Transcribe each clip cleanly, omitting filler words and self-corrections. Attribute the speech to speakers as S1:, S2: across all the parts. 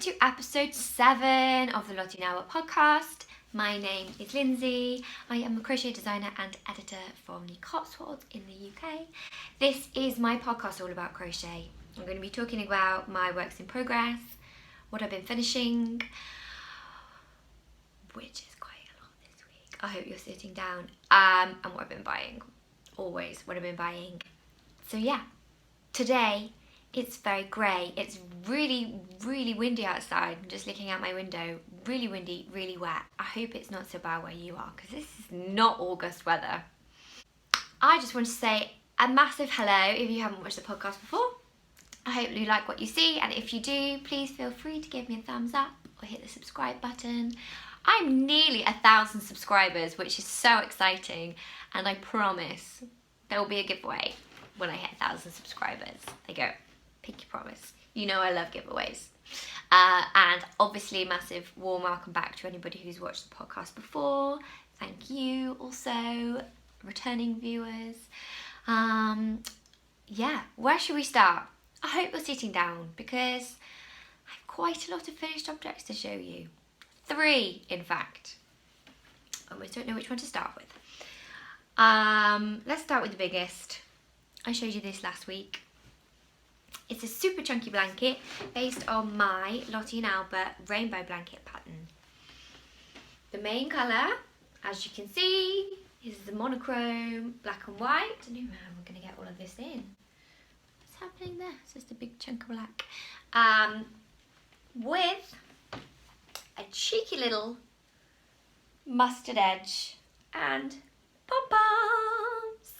S1: to episode 7 of the Lottie Albert podcast. My name is Lindsey. I am a crochet designer and editor from the Cotswolds in the UK. This is my podcast all about crochet. I'm going to be talking about my works in progress, what I've been finishing, which is quite a lot this week. I hope you're sitting down, and what I've been buying. Always what I've been buying. So yeah, today it's very grey. It's really, really windy outside. I'm just looking out my window. Really windy, really wet. I hope it's not so bad where you are, because this is not August weather. I just want to say a massive hello if you haven't watched the podcast before. I hope you like what you see, and if you do, please feel free to give me a thumbs up or hit the subscribe button. I'm nearly 1,000 subscribers, which is so exciting, and I promise there will be a giveaway when I hit 1,000 subscribers. There you go. Pinky promise. You know I love giveaways. And obviously massive warm welcome back to anybody who's watched the podcast before. Thank you also, returning viewers. Yeah, where should we start? I hope you're sitting down because I have quite a lot of finished objects to show you. 3, in fact. I almost don't know which one to start with. Let's start with the biggest. I showed you this last week. It's a super chunky blanket based on my Lottie Albert rainbow blanket pattern. The main colour, as you can see, is the monochrome black and white. I don't know how we're going to get all of this in. What's happening there? It's just a big chunk of black. With a cheeky little mustard edge and pom-poms.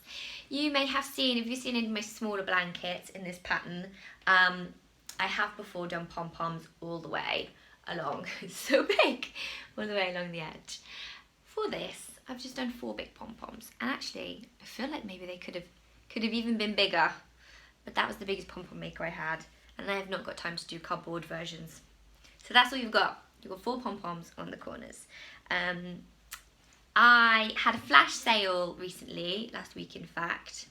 S1: You may have seen, if you've seen any of my smaller blankets in this pattern, I have before done pom-poms all the way along. It's so big, all the way along the edge. For this, I've just done 4 big pom-poms, and actually, I feel like maybe they could have even been bigger, but that was the biggest pom-pom maker I had, and I have not got time to do cardboard versions. So that's all you've got. You've got 4 pom-poms on the corners. I had a flash sale recently, last week in fact,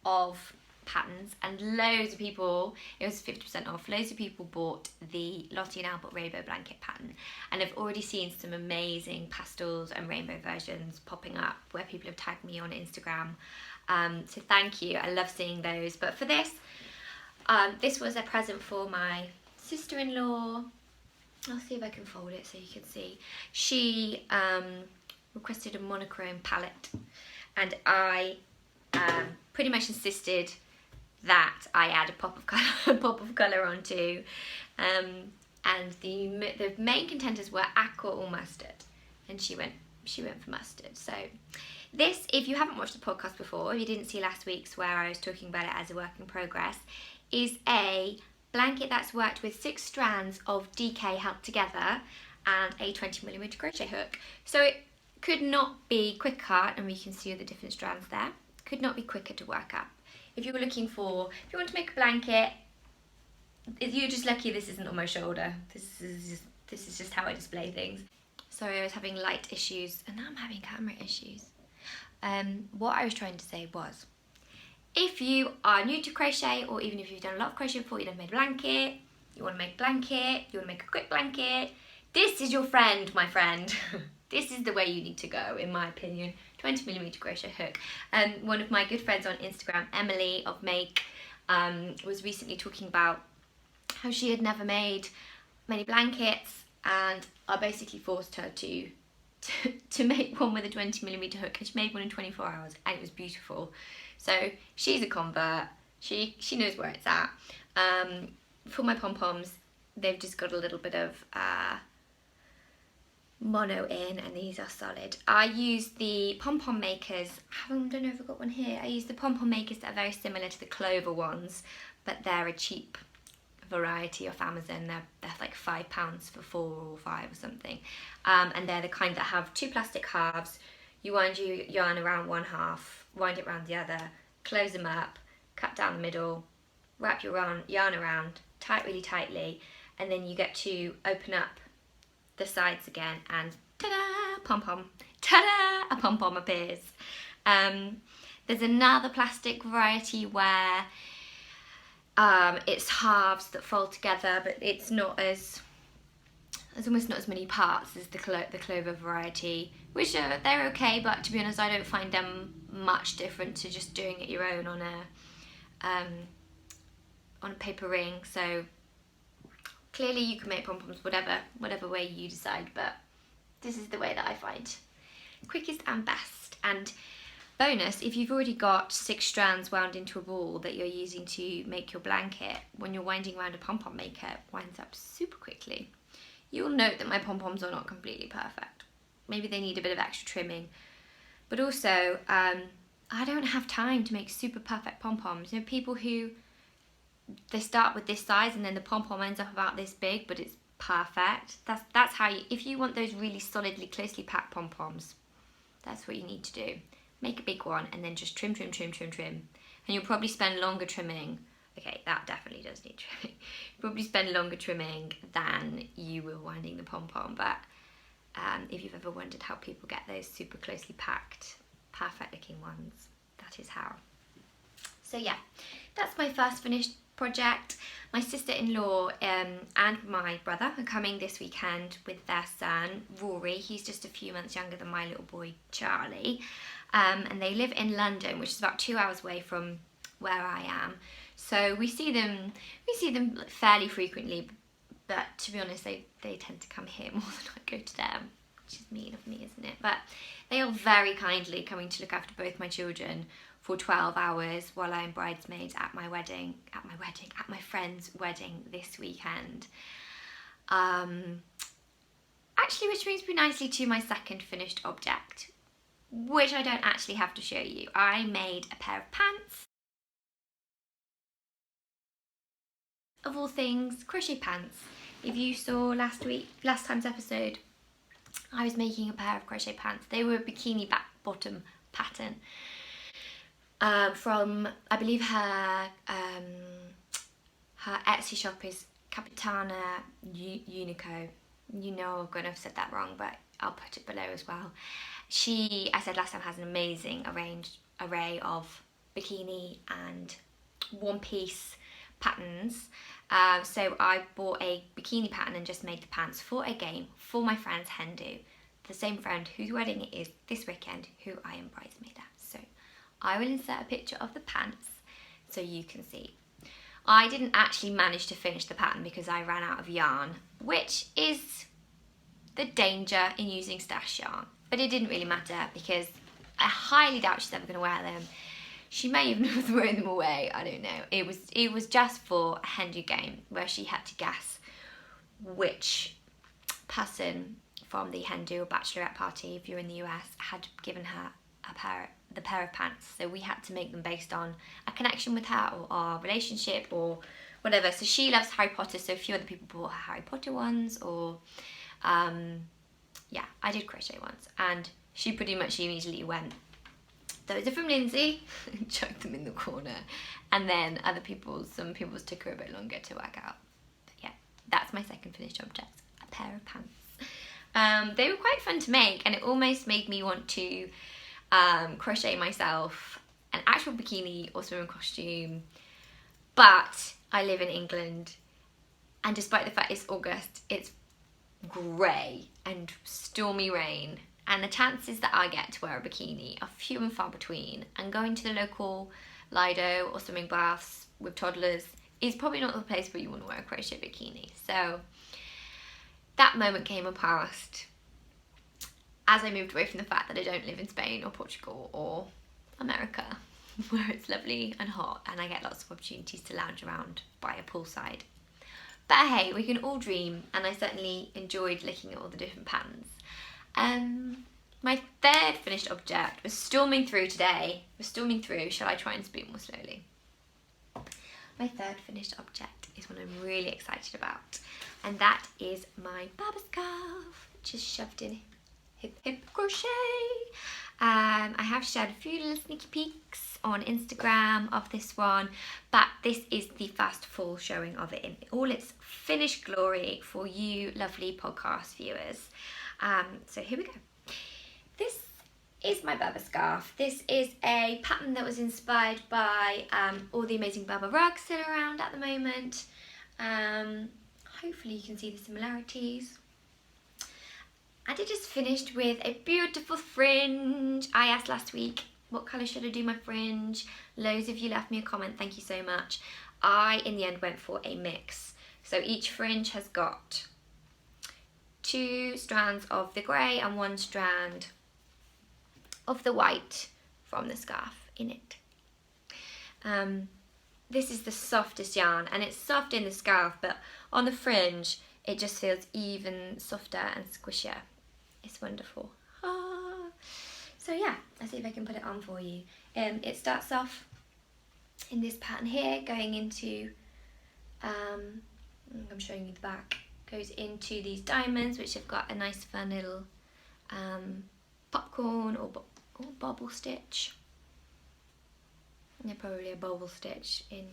S1: of patterns, and loads of people, it was 50% off, loads of people bought the Lottie Albert rainbow blanket pattern, and I've already seen some amazing pastels and rainbow versions popping up where people have tagged me on Instagram. So thank you, I love seeing those. But for this, this was a present for my sister-in-law. I'll see if I can fold it so you can see. She requested a monochrome palette, and I pretty much insisted that I add a pop of colour onto, and the main contenders were aqua or mustard, and she went for mustard. So this, if you haven't watched the podcast before, if you didn't see last week's where I was talking about it as a work in progress, is a blanket that's worked with 6 strands of DK held together and a 20mm crochet hook. So it could not be quicker, and we can see the different strands there. Could not be quicker to work up. If you were looking for, if you want to make a blanket, if you're just lucky this isn't on my shoulder. This is just how I display things. Sorry, I was having light issues, and now I'm having camera issues. What I was trying to say was, if you are new to crochet, or even if you've done a lot of crochet before, you've never made a blanket, you want to make a blanket, you want to make a quick blanket, this is your friend, my friend. This is the way you need to go, in my opinion. 20mm crochet hook. One of my good friends on Instagram, Emily of Make, was recently talking about how she had never made many blankets, and I basically forced her to make one with a 20mm hook, and she made one in 24 hours, and it was beautiful. So she's a convert. She knows where it's at. For my pom-poms, they've just got a little bit of mono in, and these are solid. I use the pom-pom makers. I don't know if I've got one here. I use the pom-pom makers that are very similar to the Clover ones, but they're a cheap variety off Amazon. They're like £5 for 4 or 5 or something. And they're the kind that have 2 plastic halves. You wind your yarn around one half, wind it around the other, close them up, cut down the middle, wrap your yarn around, tie it really tightly, and then you get to open up the sides again, and ta-da, pom-pom, ta-da, a pom-pom appears. There's another plastic variety where it's halves that fold together, but it's not as there's almost not as many parts as the clover variety, which they're okay, but to be honest, I don't find them much different to just doing it your own on a paper ring. So clearly you can make pom-poms whatever way you decide, but this is the way that I find quickest and best. And bonus, if you've already got 6 strands wound into a ball that you're using to make your blanket, when you're winding around a pom-pom maker, it winds up super quickly. You'll note that my pom-poms are not completely perfect. Maybe they need a bit of extra trimming. But also, I don't have time to make super perfect pom-poms. You know, people who, they start with this size and then the pom-pom ends up about this big, but it's perfect. That's how you, if you want those really solidly, closely packed pom-poms, that's what you need to do. Make a big one and then just trim. And you'll probably spend longer trimming. Okay, that definitely does need trimming. You'll probably spend longer trimming than you will winding the pom-pom, but if you've ever wondered how people get those super closely packed, perfect looking ones, that is how. So yeah, that's my first finished project. My sister-in-law and my brother are coming this weekend with their son, Rory. He's just a few months younger than my little boy, Charlie. And they live in London, which is about 2 hours away from where I am. So we see them fairly frequently, but to be honest, they tend to come here more than I go to them, which is mean of me, isn't it? But they are very kindly coming to look after both my children for 12 hours while I'm bridesmaid at my friend's wedding this weekend. Actually, which brings me nicely to my second finished object, which I don't actually have to show you. I made a pair of pants. Of all things, crochet pants. If you saw last time's episode, I was making a pair of crochet pants. They were a bikini back bottom pattern from, I believe her Etsy shop is CapitanaUncino. You know I'm going to have said that wrong, but I'll put it below as well. She, I said last time, has an amazing array of bikini and one-piece patterns. So I bought a bikini pattern and just made the pants for a game for my friend's hen do, the same friend whose wedding it is this weekend, who I am bridesmaid at. So I will insert a picture of the pants so you can see. I didn't actually manage to finish the pattern because I ran out of yarn, which is the danger in using stash yarn. But it didn't really matter because I highly doubt she's ever going to wear them. She may even have thrown them away, I don't know. It was just for a hen do game where she had to guess which person from the hen do or bachelorette party, if you're in the US, had given her the pair of pants. So we had to make them based on a connection with her or our relationship or whatever. So she loves Harry Potter, so a few other people bought her Harry Potter ones, or yeah, I did crochet ones, and she pretty much immediately went, those are from Lindsey, and chucked them in the corner. And then some people's took her a bit longer to work out. But yeah, that's my second finished object, a pair of pants. They were quite fun to make, and it almost made me want to crochet myself an actual bikini or swimming costume. But I live in England, and despite the fact it's August, it's grey and stormy rain, and the chances that I get to wear a bikini are few and far between, and going to the local Lido or swimming baths with toddlers is probably not the place where you want to wear a crochet bikini. So that moment came and passed as I moved away from the fact that I don't live in Spain or Portugal or America, where it's lovely and hot and I get lots of opportunities to lounge around by a poolside. But hey, we can all dream, and I certainly enjoyed looking at all the different patterns. My third finished object was storming through today. Shall I try and speak more slowly? My third finished object is one I'm really excited about, and that is my Berber Scarf, which is shoved in hip crochet. I have shared a few little sneaky peeks on Instagram of this one, but this is the first full showing of it in all its finished glory for you lovely podcast viewers. So here we go. This is my Berber Scarf. This is a pattern that was inspired by all the amazing Berber rugs that are around at the moment. Hopefully you can see the similarities. And I just finished with a beautiful fringe. I asked last week, what colour should I do my fringe? Loads of you left me a comment, thank you so much. I, in the end, went for a mix. So each fringe has got 2 strands of the grey and 1 strand of the white from the scarf in it. This is the softest yarn, and it's soft in the scarf, but on the fringe it just feels even softer and squishier. It's wonderful. So yeah, I'll see if I can put it on for you. It starts off in this pattern here, going into, I'm showing you the back, goes into these diamonds, which have got a nice fun little popcorn or bobble stitch. They're probably a bobble stitch in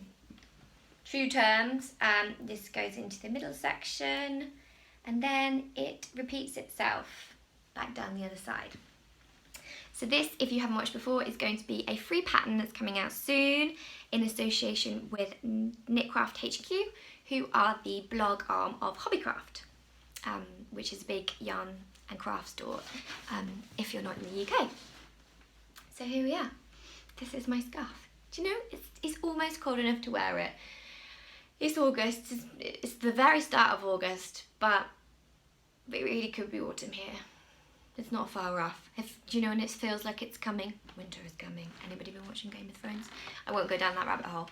S1: true terms. This goes into the middle section, and then it repeats itself back down the other side. So this, if you haven't watched before, is going to be a free pattern that's coming out soon in association with Knitcraft HQ, who are the blog arm of Hobbycraft, which is a big yarn and craft store if you're not in the UK. So here we are. This is my scarf. Do you know, it's almost cold enough to wear it. It's August, it's the very start of August, but it really could be autumn here. It's not far off. Do you know, and it feels like it's coming. Winter is coming. Anybody been watching Game of Thrones? I won't go down that rabbit hole.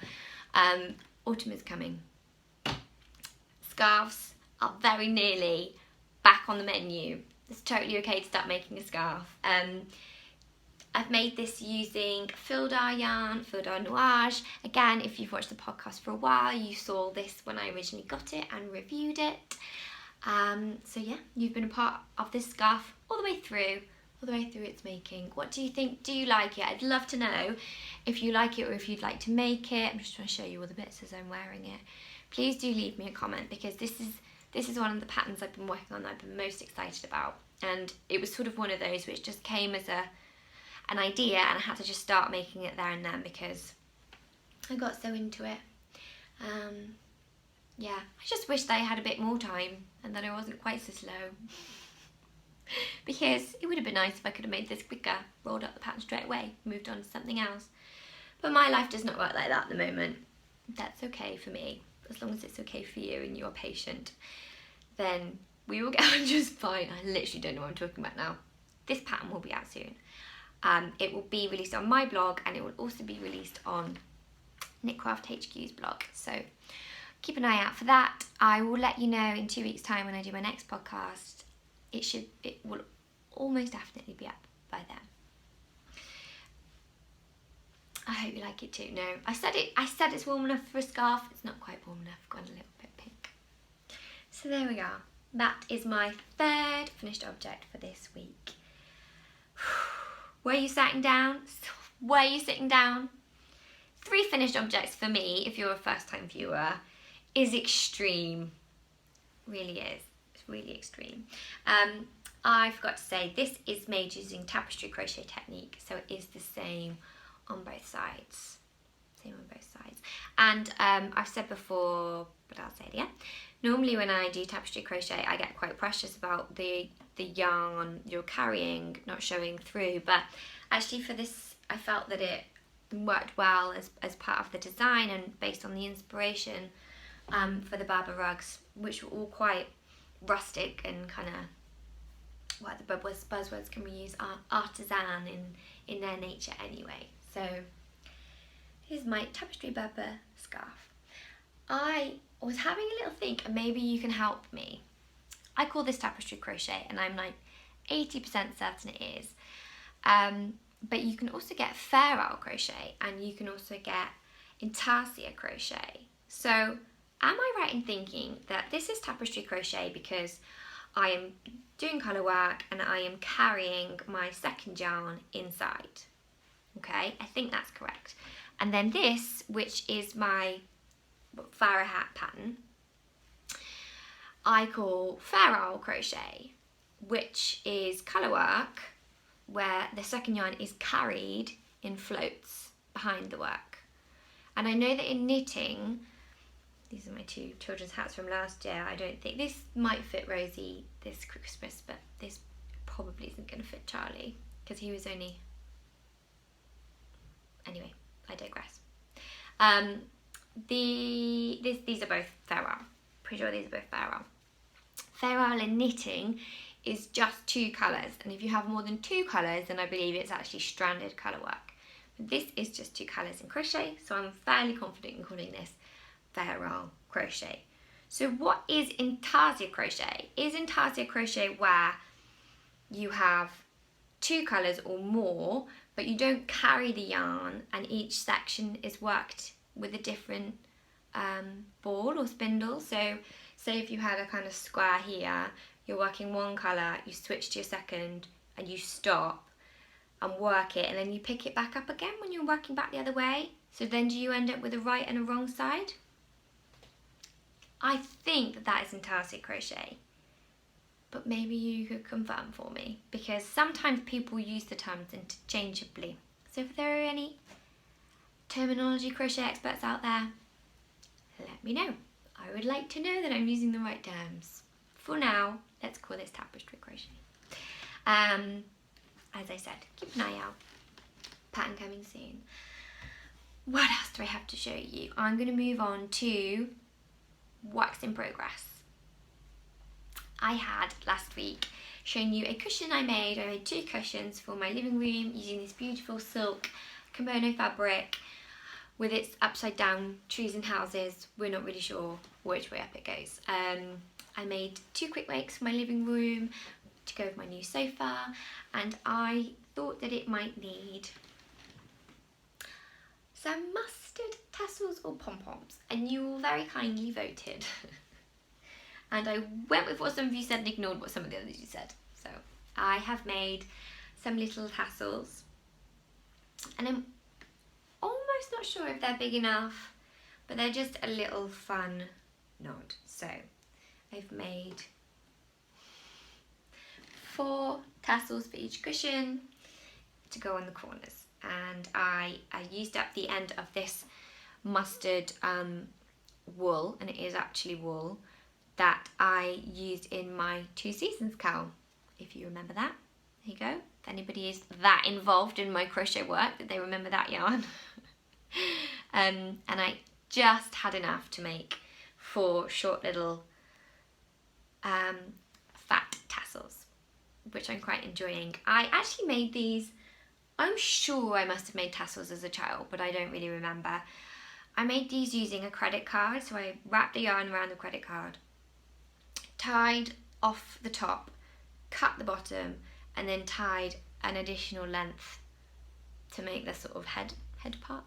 S1: Autumn is coming. Scarves are very nearly back on the menu. It's totally okay to start making a scarf. I've made this using Fildar yarn, Fildar Nuage. Again, if you've watched the podcast for a while, you saw this when I originally got it and reviewed it. So yeah, you've been a part of this scarf all the way through its making. What do you think? Do you like it? I'd love to know if you like it or if you'd like to make it. I'm just trying to show you all the bits as I'm wearing it. Please do leave me a comment, because this is one of the patterns I've been working on that I've been most excited about. And it was sort of one of those which just came as an idea, and I had to just start making it there and then because I got so into it. Yeah, I just wish that I had a bit more time and that I wasn't quite so slow. Because it would have been nice if I could have made this quicker, rolled up the pattern straight away, moved on to something else. But my life does not work like that at the moment. That's okay for me. As long as it's okay for you and you're patient, then we will get on just fine. I literally don't know what I'm talking about now. This pattern will be out soon. It will be released on my blog, and it will also be released on Knitcraft HQ's blog. So keep an eye out for that. I will let you know in 2 weeks' time when I do my next podcast. It will almost definitely be up by then. I hope you like it too. No, I said it's warm enough for a scarf. It's not quite warm enough. I've gone a little bit pink. So there we are. That is my 3rd finished object for this week. Were you sitting down? Were you sitting down? 3 finished objects for me, if you're a first-time viewer, is extreme. Really is. It's really extreme. I forgot to say, this is made using tapestry crochet technique, so it is the same on both sides. Same on both sides. And I've said before, but I'll say it again. Normally when I do tapestry crochet, I get quite precious about the yarn you're carrying not showing through, but actually for this I felt that it worked well as part of the design and based on the inspiration for the Berber rugs, which were all quite rustic and kind of, what the buzzwords can we use, artisan in their nature anyway. So here's my tapestry Berber scarf. I was having a little think, and maybe you can help me. I call this tapestry crochet, and I'm like 80% certain it is. But you can also get ferrule crochet, and you can also get intarsia crochet. So am I right in thinking that this is tapestry crochet because I am doing colour work and I am carrying my second yarn inside? Okay, I think that's correct. And then this, which is my Farrah hat pattern, I call ferrule crochet, which is colour work where the second yarn is carried in floats behind the work. And I know that in knitting, these are my 2 children's hats from last year. I don't think this might fit Rosie this Christmas, but this probably isn't going to fit Charlie because he was only... Anyway, I digress. These are both Farewell. Pretty sure these are both Farewell. Farewell in knitting is just 2 colours, and if you have more than 2 colours, then I believe it's actually stranded colour work. But this is just 2 colours in crochet, so I'm fairly confident in calling this Farewell crochet. So what is intarsia crochet? Is intarsia crochet where you have 2 colours or more, but you don't carry the yarn, and each section is worked with a different ball or spindle? So say if you had a kind of square here, you're working one colour, you switch to your second and you stop and work it, and then you pick it back up again when you're working back the other way. So then do you end up with a right and a wrong side? I think that is intarsia crochet, but maybe you could confirm for me, because sometimes people use the terms interchangeably. So if there are any terminology crochet experts out there, let me know. I would like to know that I'm using the right terms. For now, let's call this tapestry crochet. As I said, keep an eye out. Pattern coming soon. What else do I have to show you? I'm going to move on to works in progress. I had last week shown you a cushion I made. I made 2 cushions for my living room using this beautiful silk kimono fabric with its upside down trees and houses. We're not really sure which way up it goes. I made 2 quick makes for my living room to go with my new sofa, and I thought that it might need some mustard tassels or pom-poms, and you all very kindly voted. And I went with what some of you said and ignored what some of the others you said. So I have made some little tassels, and I'm almost not sure if they're big enough, but they're just a little fun nod. So I've made 4 tassels for each cushion to go on the corners, and I used up the end of this mustard wool, and it is actually wool, that I used in my 2 Seasons cowl, if you remember that. There you go. If anybody is that involved in my crochet work that they remember that yarn. And I just had enough to make 4 short little fat tassels, which I'm quite enjoying. I actually made these, I'm sure I must have made tassels as a child, but I don't really remember. I made these using a credit card, so I wrapped the yarn around the credit card, tied off the top, cut the bottom, and then tied an additional length to make the sort of head part.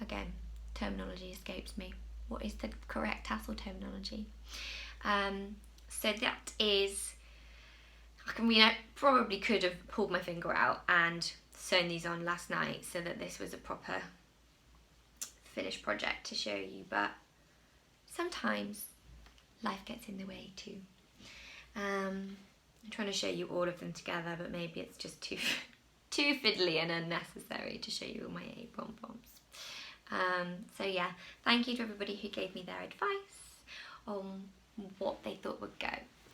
S1: Again, terminology escapes me. What is the correct tassel terminology? So that is, I probably could have pulled my finger out and sewn these on last night so that this was a proper finished project to show you, but sometimes life gets in the way too. I'm trying to show you all of them together, but maybe it's just too fiddly and unnecessary to show you all my 8 pom-poms. So yeah, thank you to everybody who gave me their advice on what they thought would go.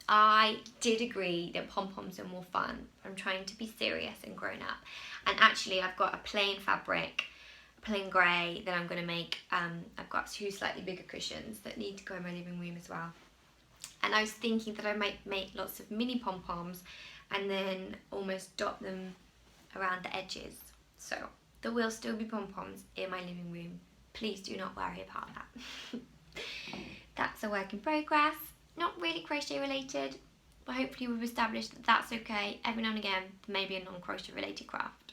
S1: I did agree that pom-poms are more fun. I'm trying to be serious and grown up. And actually I've got a plain fabric, plain grey, that I'm going to make. I've got 2 slightly bigger cushions that need to go in my living room as well. And I was thinking that I might make lots of mini pom-poms and then almost dot them around the edges. So there will still be pom-poms in my living room. Please do not worry about that. That's a work in progress. Not really crochet related, but hopefully we've established that that's okay. Every now and again, maybe a non-crochet related craft.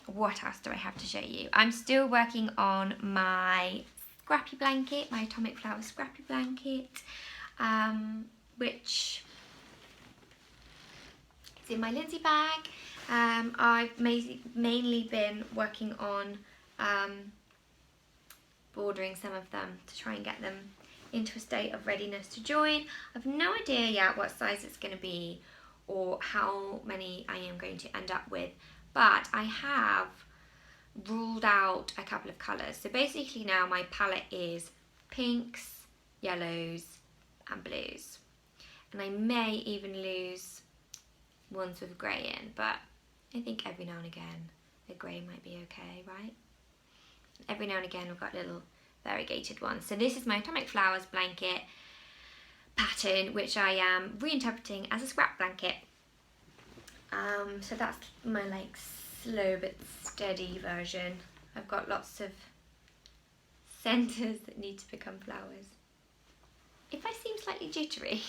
S1: What else do I have to show you? I'm still working on my scrappy blanket, my Atomic Flower scrappy blanket, which is in my Lindsey bag. I've mainly been working on bordering some of them to try and get them into a state of readiness to join. I've no idea yet what size it's going to be or how many I am going to end up with, but I have ruled out a couple of colours. So basically now my palette is pinks, yellows and blues, and I may even lose ones with grey in, but I think every now and again a grey might be okay, right? Every now and again we've got little variegated ones. So this is my Atomic Flowers blanket pattern, which I am reinterpreting as a scrap blanket. So that's my like slow but steady version. I've got lots of centres that need to become flowers. If I seem slightly jittery,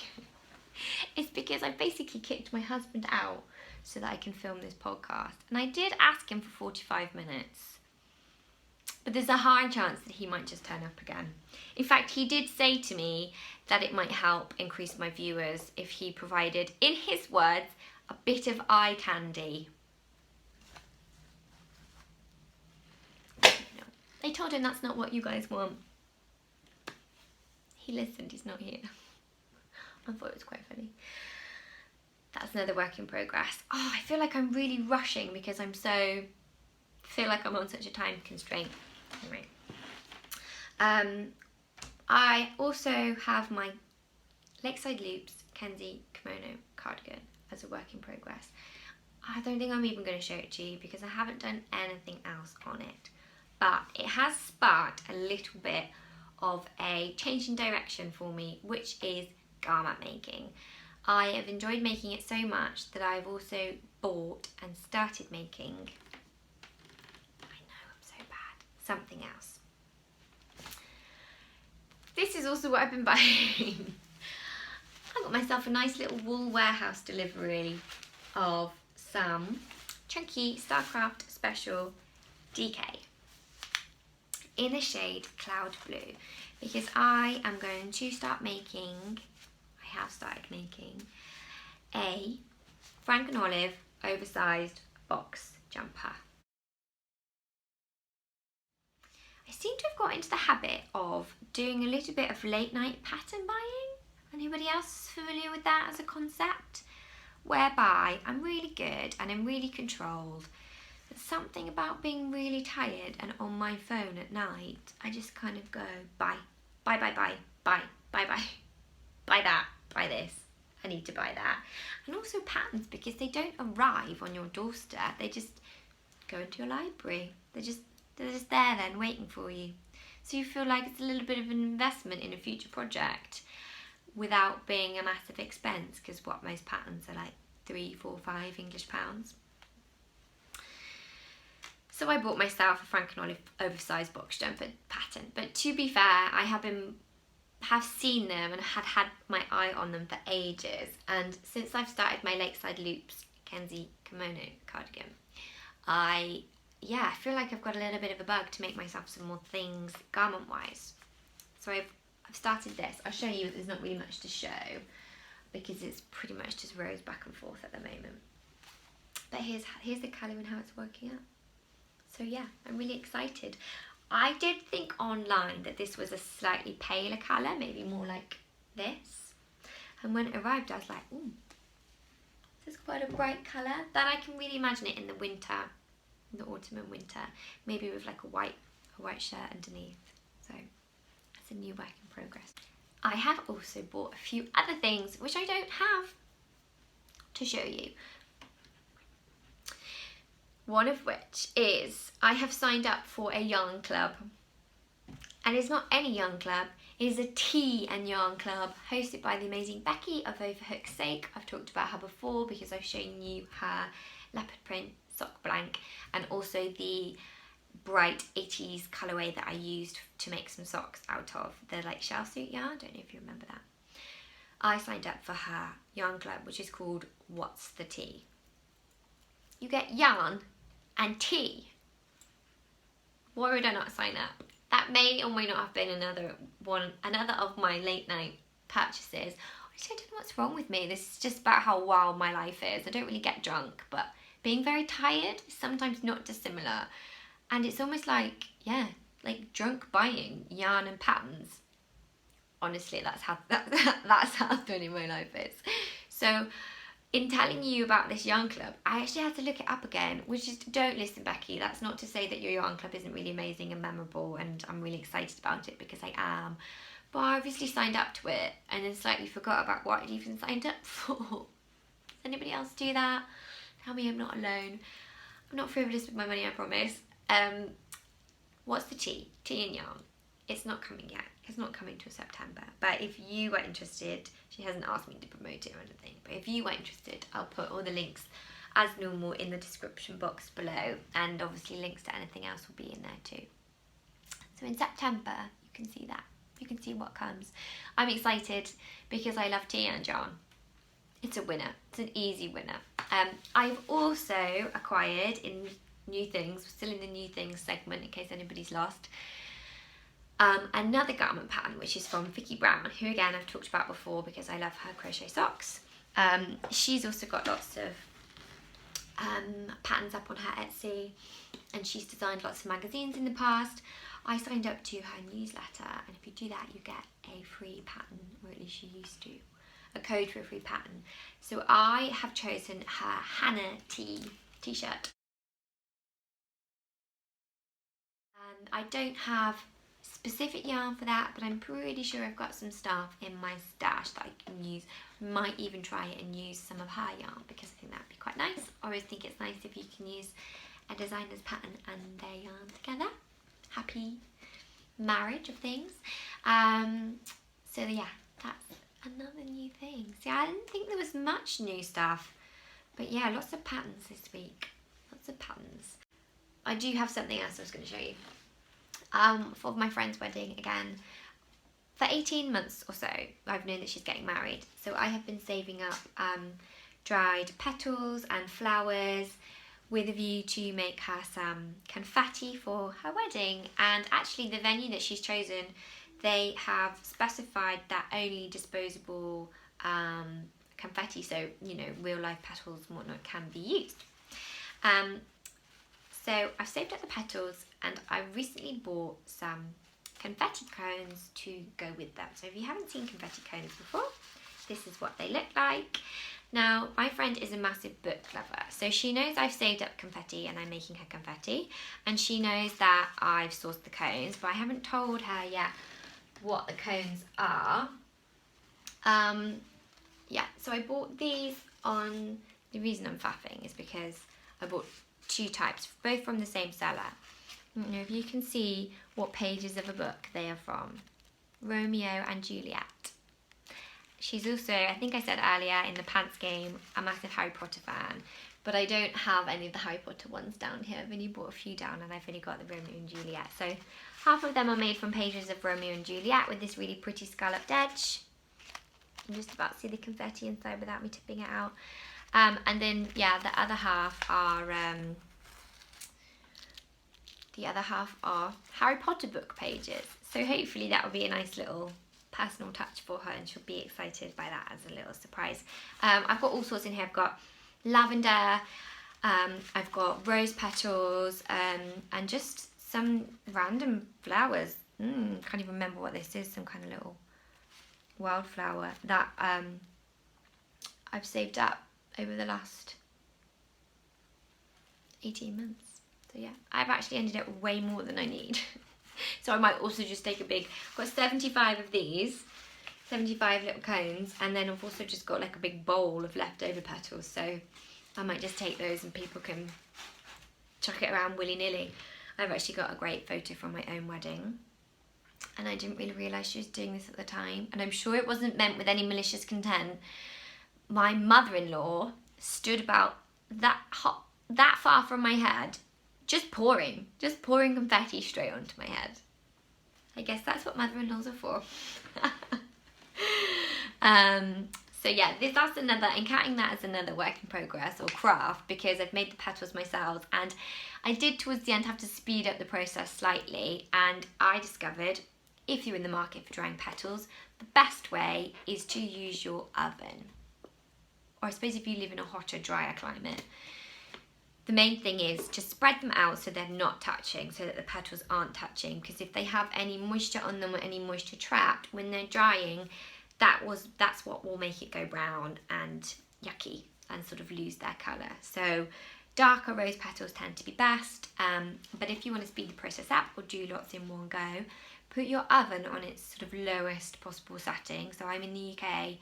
S1: it's because I basically kicked my husband out so that I can film this podcast. And I did ask him for 45 minutes, but there's a high chance that he might just turn up again. In fact, he did say to me that it might help increase my viewers if he provided, in his words, a bit of eye candy. No, they told him that's not what you guys want. He listened, he's not here. I thought it was quite funny. That's another work in progress. Oh, I feel like I'm really rushing because feel like I'm on such a time constraint. Anyway. I also have my Lakeside Loops Kenzie Kimono cardigan as a work in progress. I don't think I'm even going to show it to you because I haven't done anything else on it. But it has sparked a little bit of a change in direction for me, which is garment making. I have enjoyed making it so much that I've also bought and started making, I know I'm so bad, something else. This is also what I've been buying. I got myself a nice little wool warehouse delivery of some chunky Starcraft Special DK in the shade Cloud Blue, because I am going to start making, I have started making, a Frank&Olive oversized box jumper. I seem to have got into the habit of doing a little bit of late night pattern buying. Anybody else familiar with that as a concept? Whereby I'm really good and I'm really controlled. There's something about being really tired and on my phone at night, I just kind of go buy, buy, buy, buy, buy, buy, buy, buy that, buy this, I need to buy that. And also patterns, because they don't arrive on your doorstep, they just go into your library. They're just there then waiting for you. So you feel like it's a little bit of an investment in a future project without being a massive expense, because what, most patterns are like 3, 4, 5 English pounds. So I bought myself a Frank&Olive oversized box jumper pattern, but to be fair, I have seen them and had my eye on them for ages, and since I've started my Lakeside Loops Kenzie Kimono cardigan, I feel like I've got a little bit of a bug to make myself some more things garment wise. So I've started this. I'll show you, there's not really much to show because it's pretty much just rows back and forth at the moment. But here's the colour and how it's working out. So yeah, I'm really excited. I did think online that this was a slightly paler colour, maybe more like this. And when it arrived, I was like, ooh, this is quite a bright colour. Then I can really imagine it in the winter, in the autumn and winter, maybe with like a white shirt underneath. So it's a new work in progress. I have also bought a few other things which I don't have to show you. One of which is I have signed up for a yarn club, and it's not any yarn club, it is a tea and yarn club hosted by the amazing Becky of Overhook's Sake. I've talked about her before because I've shown you her leopard print sock blank and also the bright 80s colourway that I used to make some socks out of, the like shell suit yarn. I don't know if you remember that. I signed up for her yarn club, which is called What's the Tea? You get yarn and tea. Why would I not sign up? That may or may not have been another of my late night purchases. I don't know what's wrong with me. This is just about how wild my life is. I don't really get drunk, but being very tired is sometimes not dissimilar. And it's almost like, yeah, like drunk buying yarn and patterns. Honestly, that's how funny my life is. So in telling you about this yarn club, I actually had to look it up again, which is, don't listen, Becky, that's not to say that your yarn club isn't really amazing and memorable, and I'm really excited about it because I am. But I obviously signed up to it and then slightly forgot about what I'd even signed up for. anybody else do that? Tell me I'm not alone. I'm not frivolous with my money, I promise. What's the tea? Tea and yarn. It's not coming yet. It's not coming till September. But if you are interested, she hasn't asked me to promote it or anything, but if you are interested, I'll put all the links as normal in the description box below, and obviously links to anything else will be in there too. So in September, you can see that. You can see what comes. I'm excited because I love tea and yarn. It's a winner. It's an easy winner. I've also acquired in new things, still in the new things segment in case anybody's lost, another garment pattern which is from Vicki Brown, who again I've talked about before because I love her crochet socks. She's also got lots of patterns up on her Etsy, and she's designed lots of magazines in the past. I signed up to her newsletter, and if you do that you get a free pattern, or at least you used to, a code for a free pattern. So I have chosen her Hannah t-shirt. And I don't have specific yarn for that, but I'm pretty sure I've got some stuff in my stash that I can use. Might even try it and use some of her yarn because I think that'd be quite nice. I always think it's nice if you can use a designer's pattern and their yarn together. Happy marriage of things. So yeah, that's another new thing. See, I didn't think there was much new stuff, but yeah, lots of patterns this week. Lots of patterns. I do have something else I was going to show you. For my friend's wedding again. For 18 months or so, I've known that she's getting married. So I have been saving up dried petals and flowers with a view to make her some confetti for her wedding. And actually the venue that she's chosen, they have specified that only disposable confetti, so you know, real life petals and whatnot, can be used. So I've saved up the petals, and I recently bought some confetti cones to go with them. So if you haven't seen confetti cones before, this is what they look like. Now, my friend is a massive book lover, so she knows I've saved up confetti and I'm making her confetti, and she knows that I've sourced the cones, but I haven't told her yet what the cones are. Yeah, so I bought these on, the reason I'm faffing is because I bought two types, both from the same seller. I don't know if you can see what pages of a book they are from. Romeo and Juliet. She's also, I think I said earlier in the pants game, a massive Harry Potter fan, but I don't have any of the Harry Potter ones down here. I've only bought a few down, and I've only got the Romeo and Juliet. So half of them are made from pages of Romeo and Juliet with this really pretty scalloped edge. I'm just about to see the confetti inside without me tipping it out. And then, yeah, the other half are Harry Potter book pages. So hopefully that will be a nice little personal touch for her, and she'll be excited by that as a little surprise. I've got all sorts in here. I've got lavender, I've got rose petals, and just some random flowers. Can't even remember what this is, some kind of little wildflower that I've saved up over the last 18 months. So yeah, I've actually ended up way more than I need. So I might also just take a big, I've got 75 of these, 75 little cones, and then I've also just got like a big bowl of leftover petals, so I might just take those and people can chuck it around willy-nilly. I've actually got a great photo from my own wedding, and I didn't really realise she was doing this at the time, and I'm sure it wasn't meant with any malicious content. My mother-in-law stood about that far from my head, just pouring confetti straight onto my head. I guess that's what mother-in-laws are for. So yeah, that's another, I'm counting that as another work in progress or craft, because I've made the petals myself, and I did towards the end have to speed up the process slightly, and I discovered if you're in the market for drying petals, the best way is to use your oven. Or I suppose if you live in a hotter, drier climate. The main thing is just spread them out so they're not touching, so that the petals aren't touching, because if they have any moisture on them or any moisture trapped, when they're drying, that's what will make it go brown and yucky and sort of lose their colour. So darker rose petals tend to be best, but if you want to speed the process up or do lots in one go, put your oven on its sort of lowest possible setting. So I'm in the UK,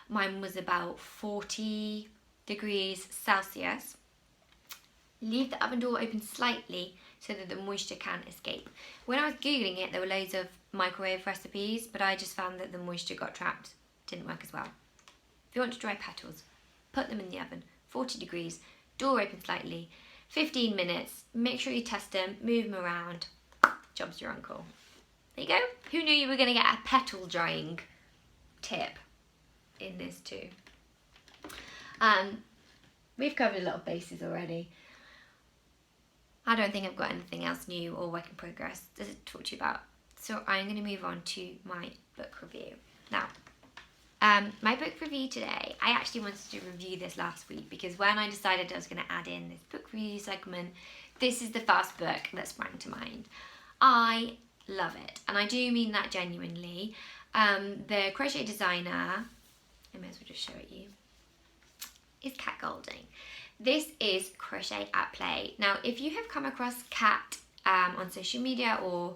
S1: mine was about 40 degrees Celsius. Leave the oven door open slightly so that the moisture can escape. When I was Googling it, there were loads of microwave recipes, but I just found that the moisture got trapped. Didn't work as well. If you want to dry petals, put them in the oven, 40 degrees, door open slightly, 15 minutes, make sure you test them, move them around. Job's your uncle. There you go. Who knew you were going to get a petal drying tip in this too? We've covered a lot of bases already. I don't think I've got anything else new or work in progress to talk to you about. So I'm going to move on to my book review. Now, my book review today, I actually wanted to review this last week because when I decided I was going to add in this book review segment, this is the first book that sprang to mind. I love it, and I do mean that genuinely. The crochet designer, I may as well just show it you, is Goldin. This is Crochet at Play. Now, if you have come across Kat on social media, or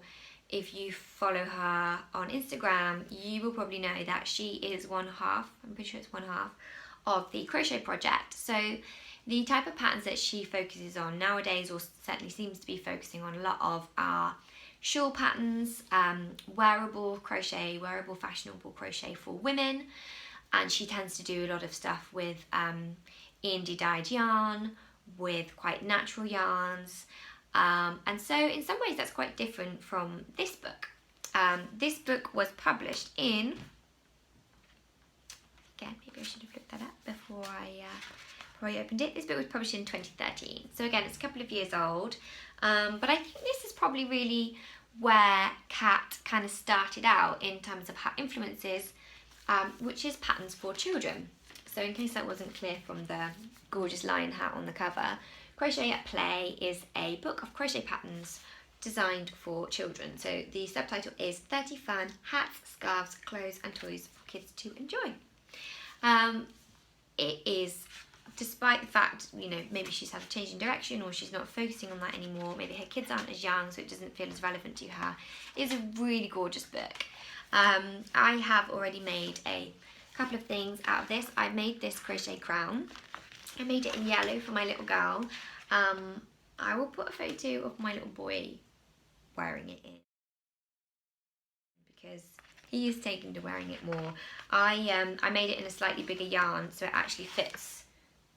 S1: if you follow her on Instagram, you will probably know that she is one half, I'm pretty sure it's one half, of the Crochet Project. So the type of patterns that she focuses on nowadays, or certainly seems to be focusing on a lot of, are shawl patterns, wearable crochet, wearable fashionable crochet for women. And she tends to do a lot of stuff with indie dyed yarn, with quite natural yarns, and so in some ways that's quite different from this book. This book was published in, again, maybe I should have looked that up before I opened it. This book was published in 2013, so again it's a couple of years old, but I think this is probably really where Kat kind of started out in terms of her influences, which is patterns for children. So in case that wasn't clear from the gorgeous lion hat on the cover, Crochet at Play is a book of crochet patterns designed for children. So the subtitle is 30 Fun Hats, Scarves, Clothes and Toys for Kids to Enjoy. It is, despite the fact, you know, maybe she's had a change in direction or she's not focusing on that anymore, maybe her kids aren't as young so it doesn't feel as relevant to her, it's a really gorgeous book. I have already made a couple of things out of this. I made this crochet crown. I made it in yellow for my little girl. I will put a photo of my little boy wearing it in because he is taken to wearing it more. I made it in a slightly bigger yarn so it actually fits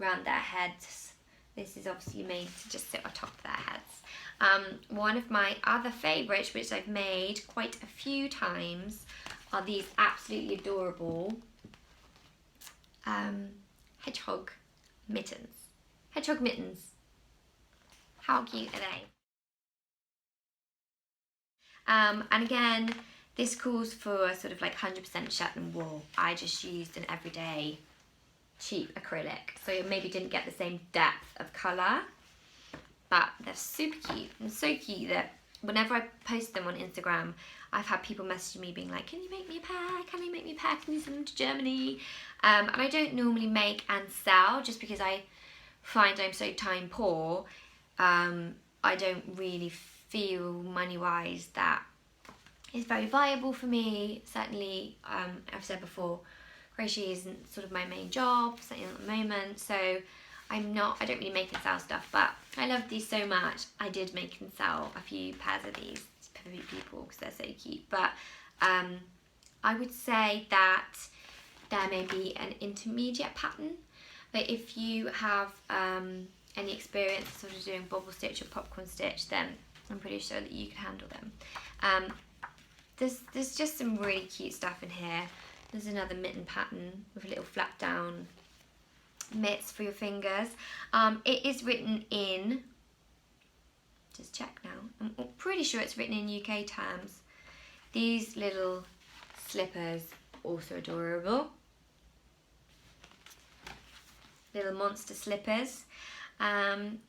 S1: around their heads. This is obviously made to just sit on top of their heads. One of my other favourites, which I've made quite a few times, are these absolutely adorable hedgehog mittens. Hedgehog mittens. How cute are they? And again, this calls for sort of like 100% Shetland wool. I just used an everyday cheap acrylic, so it maybe didn't get the same depth of colour, but they're super cute, and so cute that whenever I post them on Instagram, I've had people messaging me being like, can you make me a pair? Can you make me a pair? Can you send them to Germany? And I don't normally make and sell just because I find I'm so time poor. I don't really feel money-wise that it's very viable for me. Certainly, I've said before, crochet isn't sort of my main job, certainly at the moment, so I don't really make and sell stuff, but I love these so much. I did make and sell a few pairs of these for people because they're so cute, but I would say that there may be an intermediate pattern, but if you have any experience sort of doing bobble stitch or popcorn stitch, then I'm pretty sure that you can handle them. There's just some really cute stuff in here. There's another mitten pattern with a little flap down mitts for your fingers. It is written in, just check now, I'm pretty sure it's written in UK terms. These little slippers, also adorable. Little monster slippers. And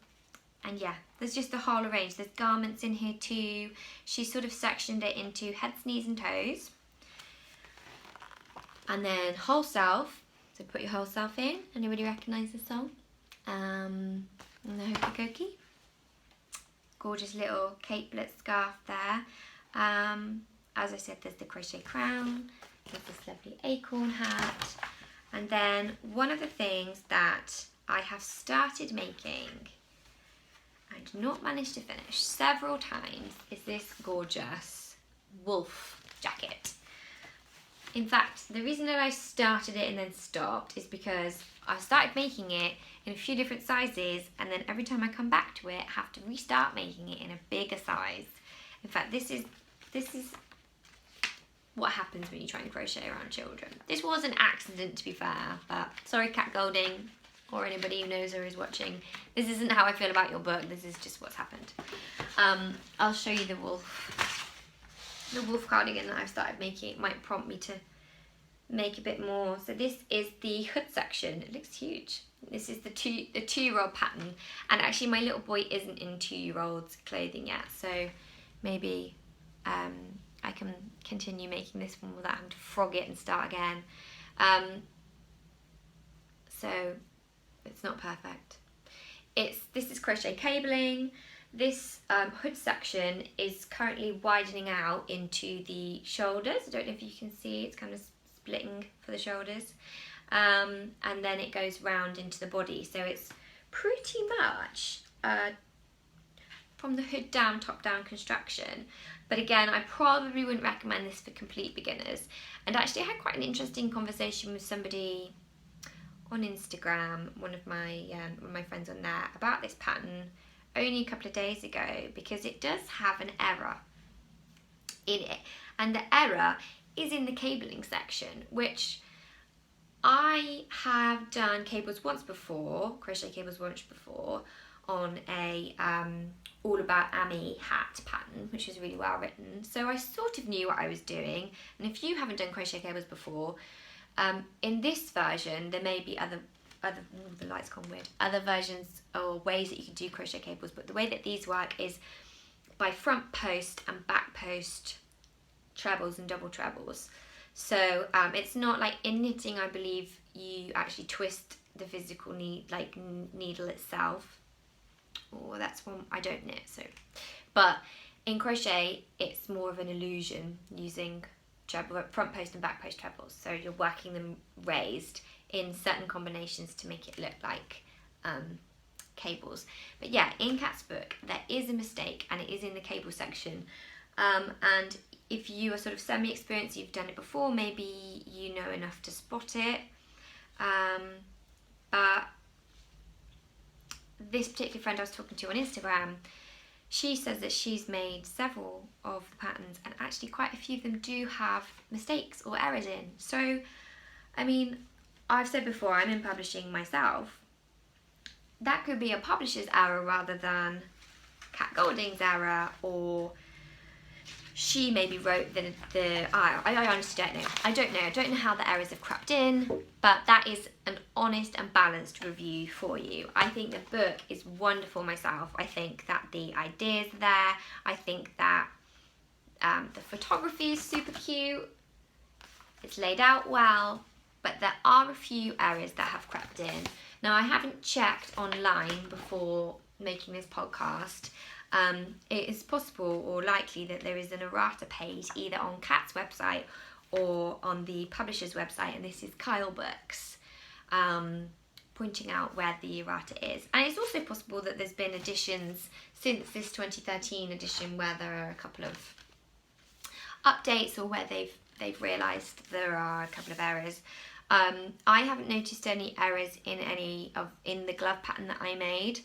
S1: yeah, there's just the whole range. There's garments in here too. She sort of sectioned it into heads, knees and toes. And then whole self, so put your whole self in. Anybody recognise this song? And the hokey cokey. Gorgeous little capelet scarf there. As I said, there's the crochet crown. There's this lovely acorn hat. And then one of the things that I have started making and not managed to finish several times is this gorgeous wolf jacket. In fact, the reason that I started it and then stopped is because I started making it in a few different sizes, and then every time I come back to it, I have to restart making it in a bigger size. In fact, this is what happens when you try and crochet around children. This was an accident, to be fair, but sorry, Cat Goldin, or anybody who knows or is watching. This isn't how I feel about your book. This is just what's happened. I'll show you the wolf cardigan that I've started making. It might prompt me to make a bit more. So this is the hood section. It looks huge. This is the two-year-old pattern, and actually my little boy isn't in 2-year-old's clothing yet, so maybe I can continue making this one without having to frog it and start again. So it's not perfect. This is crochet cabling. This hood section is currently widening out into the shoulders. I don't know if you can see, it's kind of splitting for the shoulders. And then it goes round into the body. So it's pretty much from the hood down, top down construction. But again, I probably wouldn't recommend this for complete beginners. And actually I had quite an interesting conversation with somebody on Instagram, one of my friends on there, about this pattern only a couple of days ago, because it does have an error in it, and the error is in the cabling section, which I have done cables once before, crochet cables once before, on a All About Amy hat pattern, which is really well written, so I sort of knew what I was doing. And if you haven't done crochet cables before, in this version there may be other the light's gone weird, other versions or ways that you can do crochet cables, but the way that these work is by front post and back post trebles and double trebles. So it's not like in knitting, I believe you actually twist the physical needle itself, or that's one I don't knit, so. But in crochet it's more of an illusion using front post and back post trebles, so you're working them raised in certain combinations to make it look like cables. But yeah, in Kat's book there is a mistake, and it is in the cable section, and if you are sort of semi-experienced, you've done it before, maybe you know enough to spot it, but this particular friend I was talking to on Instagram, she says that she's made several of the patterns, and actually quite a few of them do have mistakes or errors in. So I mean, I've said before, I'm in publishing myself. That could be a publisher's error rather than Cat Golding's error, or she maybe wrote I honestly don't know. I don't know how the errors have crept in, but that is an honest and balanced review for you. I think the book is wonderful myself. I think that the ideas are there. I think that the photography is super cute. It's laid out well, but there are a few errors that have crept in. Now, I haven't checked online before making this podcast. It is possible or likely that there is an errata page either on Kat's website or on the publisher's website, and this is Kyle Books, pointing out where the errata is. And it's also possible that there's been editions since this 2013 edition where there are a couple of updates, or where they've realised there are a couple of errors. I haven't noticed any errors in the glove pattern that I made,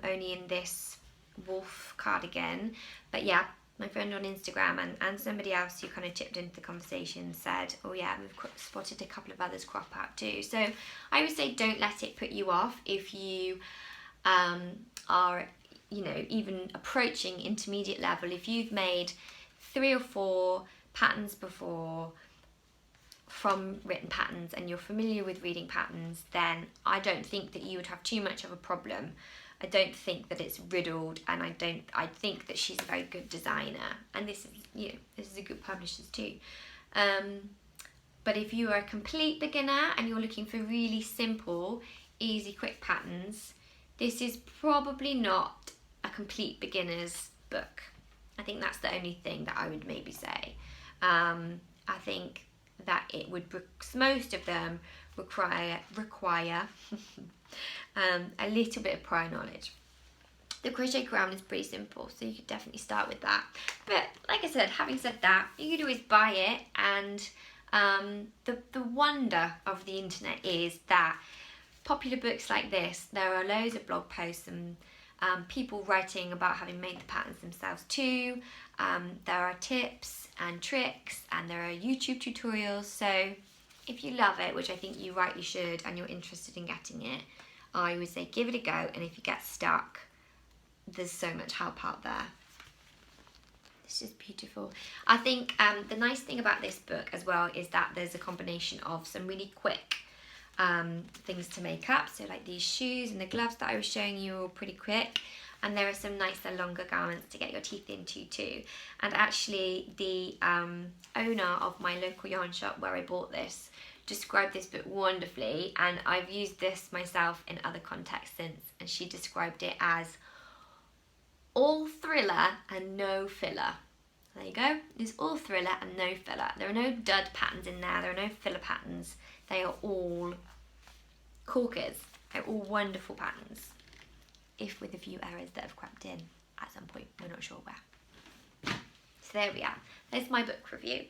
S1: only in this wolf cardigan. But yeah, my friend on Instagram and somebody else who kind of chipped into the conversation said, oh yeah, we've spotted a couple of others crop out too. So I would say don't let it put you off if you are, you know, even approaching intermediate level. If you've made 3 or 4 patterns before from written patterns and you're familiar with reading patterns, then I don't think that you would have too much of a problem. I don't think that it's riddled, and I think that she's a very good designer, and this is a good publisher too. But if you are a complete beginner and you're looking for really simple, easy, quick patterns, this is probably not a complete beginner's book. I think that's the only thing that I would maybe say. I think that it would, most of them require a little bit of prior knowledge. The crochet ground is pretty simple, so you could definitely start with that. But like I said, having said that, you could always buy it, and the wonder of the internet is that popular books like this, there are loads of blog posts and people writing about having made the patterns themselves too. There are tips and tricks, and there are YouTube tutorials. So if you love it, which I think you rightly should, and you're interested in getting it, I would say give it a go. And if you get stuck, there's so much help out there. This is beautiful. I think the nice thing about this book as well is that there's a combination of some really quick things to make up. So like these shoes and the gloves that I was showing you are all pretty quick. And there are some nicer longer garments to get your teeth into too. And actually the owner of my local yarn shop where I bought this described this book wonderfully, and I've used this myself in other contexts since, and she described it as all thriller and no filler. There you go. It's all thriller and no filler. There are no dud patterns in there. There are no filler patterns. They are all corkers. They're all wonderful patterns, if with a few errors that have crept in at some point. We're not sure where. So there we are. There's my book review.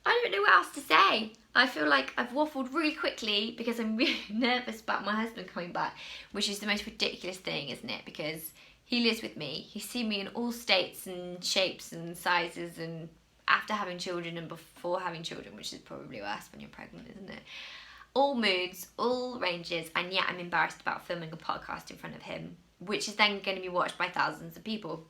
S1: I don't know what else to say. I feel like I've waffled really quickly because I'm really nervous about my husband coming back, which is the most ridiculous thing, isn't it? Because he lives with me. He's seen me in all states and shapes and sizes, and after having children and before having children, which is probably worse when you're pregnant, isn't it? All moods, all ranges, and yet I'm embarrassed about filming a podcast in front of him, which is then going to be watched by thousands of people.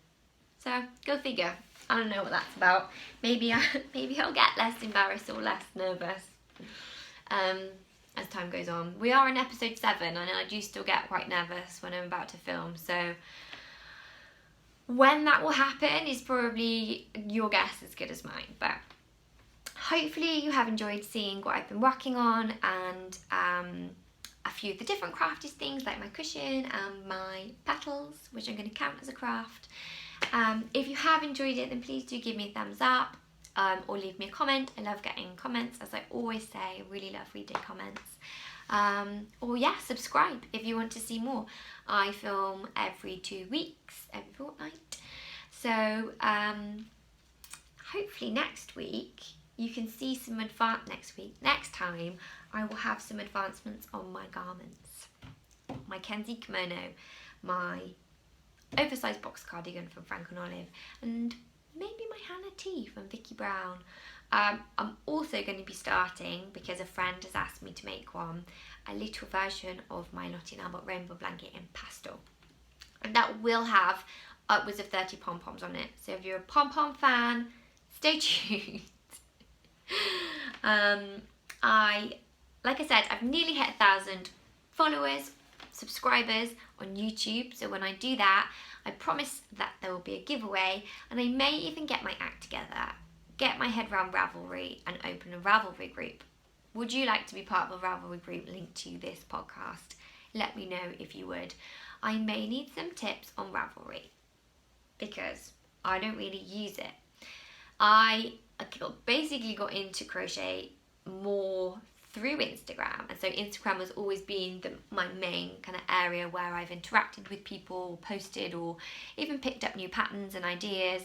S1: So, go figure. I don't know what that's about. Maybe I'll get less embarrassed or less nervous as time goes on. We are in episode 7, and I do still get quite nervous when I'm about to film, so when that will happen is probably your guess as good as mine. But hopefully you have enjoyed seeing what I've been working on, and a few of the different crafty things like my cushion and my petals, which I'm going to count as a craft. If you have enjoyed it, then please do give me a thumbs up, or leave me a comment. I love getting comments, as I always say. I really love reading comments. Or yeah, subscribe if you want to see more. I film every 2 weeks, every fortnight. So hopefully next week you can see some next time I will have some advancements on my garments. My Kenzie kimono, my Oversize box cardigan from Frank&Olive, and maybe my Hannah tee from Vicki Brown. I'm also going to be starting, because a friend has asked me to make one, a little version of my Lottie Albert rainbow blanket in pastel. And that will have upwards of 30 pom-poms on it. So if you're a pom-pom fan, stay tuned. Like I said, I've nearly hit 1,000 followers, subscribers on YouTube. So when I do that, I promise that there will be a giveaway, and I may even get my act together, get my head around Ravelry, and open a Ravelry group. Would you like to be part of a Ravelry group linked to this podcast? Let me know if you would. I may need some tips on Ravelry because I don't really use it. I basically got into crochet more through Instagram, and so Instagram has always been my main kind of area where I've interacted with people, posted, or even picked up new patterns and ideas.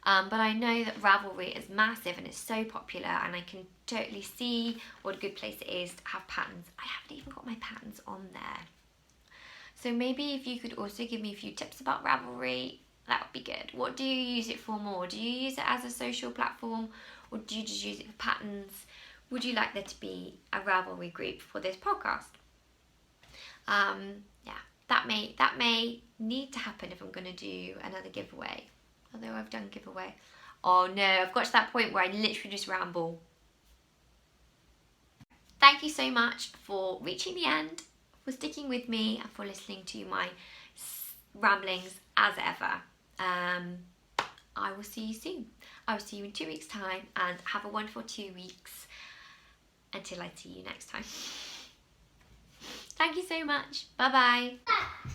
S1: But I know that Ravelry is massive and it's so popular, and I can totally see what a good place it is to have patterns. I haven't even got my patterns on there. So maybe if you could also give me a few tips about Ravelry, that would be good. What do you use it for more? Do you use it as a social platform, or do you just use it for patterns? Would you like there to be a Ravelry group for this podcast? Yeah, that may need to happen if I'm going to do another giveaway. Although I've done giveaway. Oh no, I've got to that point where I literally just ramble. Thank you so much for reaching the end, for sticking with me, and for listening to my ramblings as ever. I will see you soon. I will see you in 2 weeks' time, and have a wonderful 2 weeks until I see you next time. Thank you so much. Bye bye.